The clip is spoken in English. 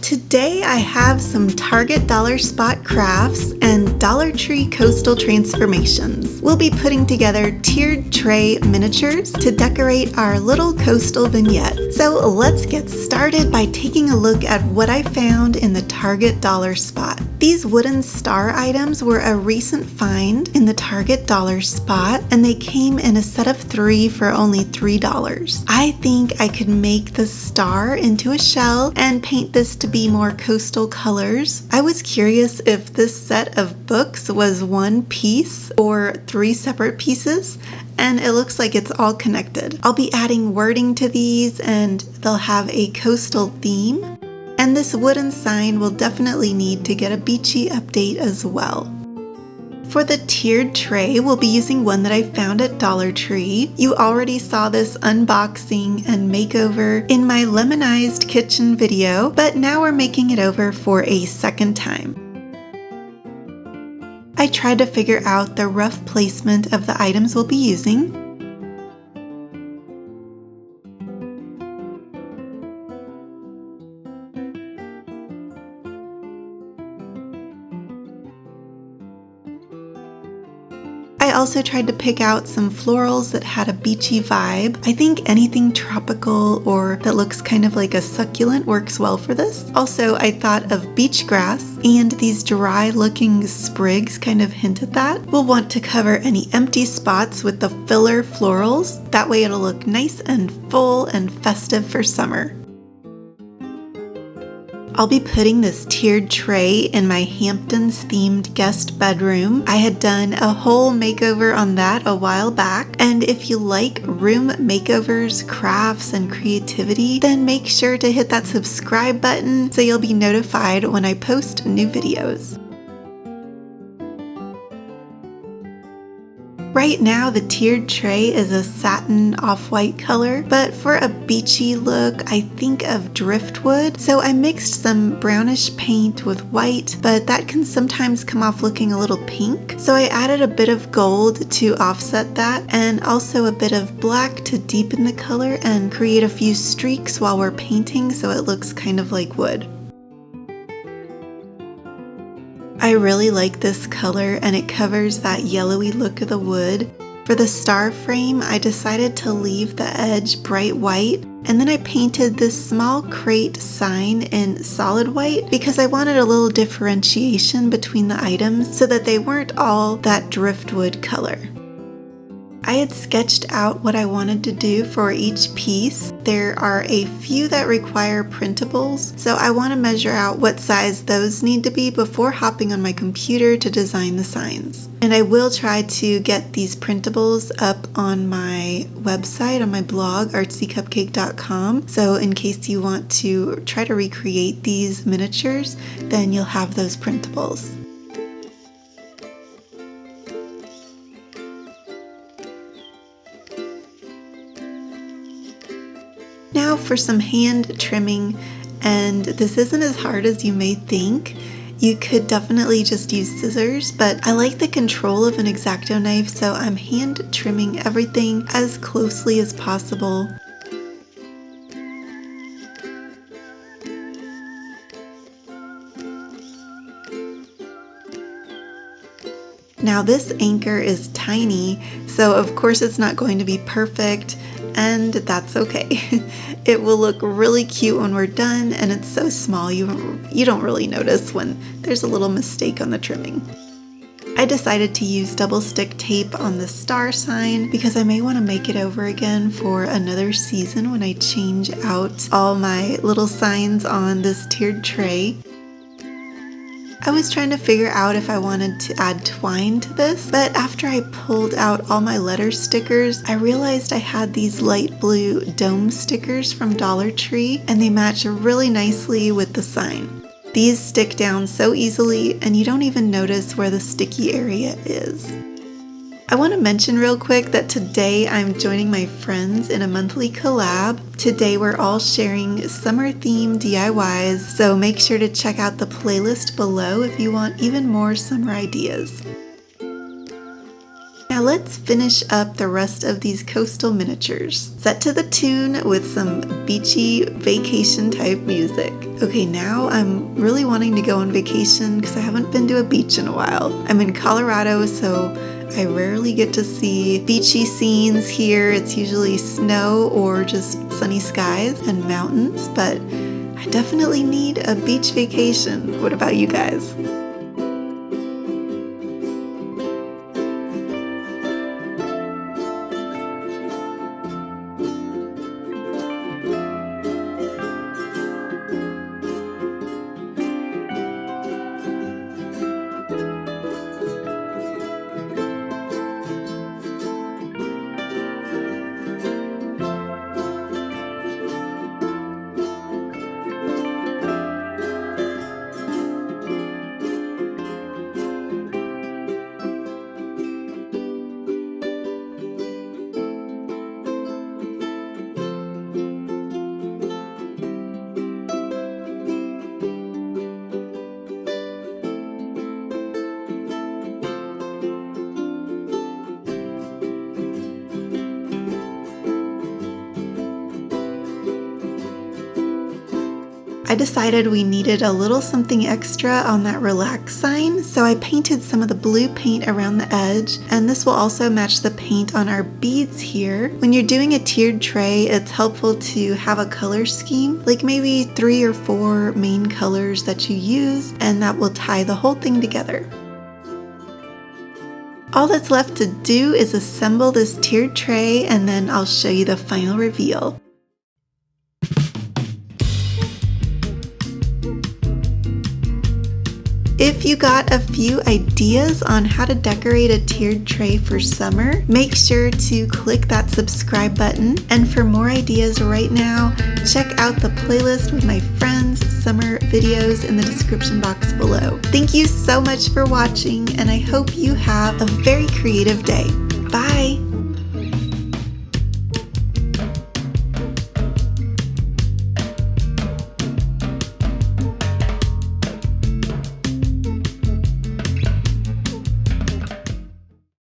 Today I have some Target Dollar Spot crafts and Dollar Tree coastal transformations. We'll be putting together tiered tray miniatures to decorate our little coastal vignette. So let's get started by taking a look at what I found in the Target Dollar Spot. These wooden star items were a recent find in the Target Dollar Spot, and they came in a set of 3 for only $3. I think I could make the star into a shell and paint this to be more coastal colors. I was curious if this set of books was one piece or 3 separate pieces, and it looks like it's all connected. I'll be adding wording to these, and they'll have a coastal theme. And this wooden sign will definitely need to get a beachy update as well. For the tiered tray, we'll be using one that I found at Dollar Tree. You already saw this unboxing and makeover in my lemonized kitchen video, but now we're making it over for a second time. I tried to figure out the rough placement of the items we'll be using. I also tried to pick out some florals that had a beachy vibe. I think anything tropical or that looks kind of like a succulent works well for this. Also, I thought of beach grass, and these dry looking sprigs kind of hint at that. We'll want to cover any empty spots with the filler florals. That way it'll look nice and full and festive for summer. I'll be putting this tiered tray in my Hamptons themed guest bedroom. I had done a whole makeover on that a while back, and if you like room makeovers, crafts, and creativity, then make sure to hit that subscribe button so you'll be notified when I post new videos. Right now, the tiered tray is a satin off-white color, but for a beachy look, I think of driftwood. So I mixed some brownish paint with white, but that can sometimes come off looking a little pink. So I added a bit of gold to offset that, and also a bit of black to deepen the color and create a few streaks while we're painting so it looks kind of like wood. I really like this color, and it covers that yellowy look of the wood. For the star frame, I decided to leave the edge bright white, and then I painted this small crate sign in solid white because I wanted a little differentiation between the items so that they weren't all that driftwood color. I had sketched out what I wanted to do for each piece. There are a few that require printables, so I want to measure out what size those need to be before hopping on my computer to design the signs. And I will try to get these printables up on my website, on my blog, artsycupcake.com. So in case you want to try to recreate these miniatures, then you'll have those printables. Now for some hand trimming, and this isn't as hard as you may think. You could definitely just use scissors, but I like the control of an X-Acto knife, so I'm hand trimming everything as closely as possible. Now this anchor is tiny, so of course it's not going to be perfect, and that's okay. It will look really cute when we're done, and it's so small you don't really notice when there's a little mistake on the trimming. I decided to use double stick tape on the star sign because I may want to make it over again for another season when I change out all my little signs on this tiered tray. I was trying to figure out if I wanted to add twine to this, but after I pulled out all my letter stickers, I realized I had these light blue dome stickers from Dollar Tree, and they match really nicely with the sign. These stick down so easily, and you don't even notice where the sticky area is. I want to mention real quick that today I'm joining my friends in a monthly collab. Today we're all sharing summer themed DIYs, so make sure to check out the playlist below if you want even more summer ideas. Now let's finish up the rest of these coastal miniatures. Set to the tune with some beachy vacation type music. Okay, now I'm really wanting to go on vacation because I haven't been to a beach in a while. I'm in Colorado, so I rarely get to see beachy scenes here. It's usually snow or just sunny skies and mountains, but I definitely need a beach vacation. What about you guys? I decided we needed a little something extra on that relax sign, so I painted some of the blue paint around the edge, and this will also match the paint on our beads here. When you're doing a tiered tray, it's helpful to have a color scheme, like maybe 3 or 4 main colors that you use, and that will tie the whole thing together. All that's left to do is assemble this tiered tray, and then I'll show you the final reveal. If you got a few ideas on how to decorate a tiered tray for summer, make sure to click that subscribe button. And for more ideas right now, check out the playlist with my friends' summer videos in the description box below. Thank you so much for watching, and I hope you have a very creative day. Bye!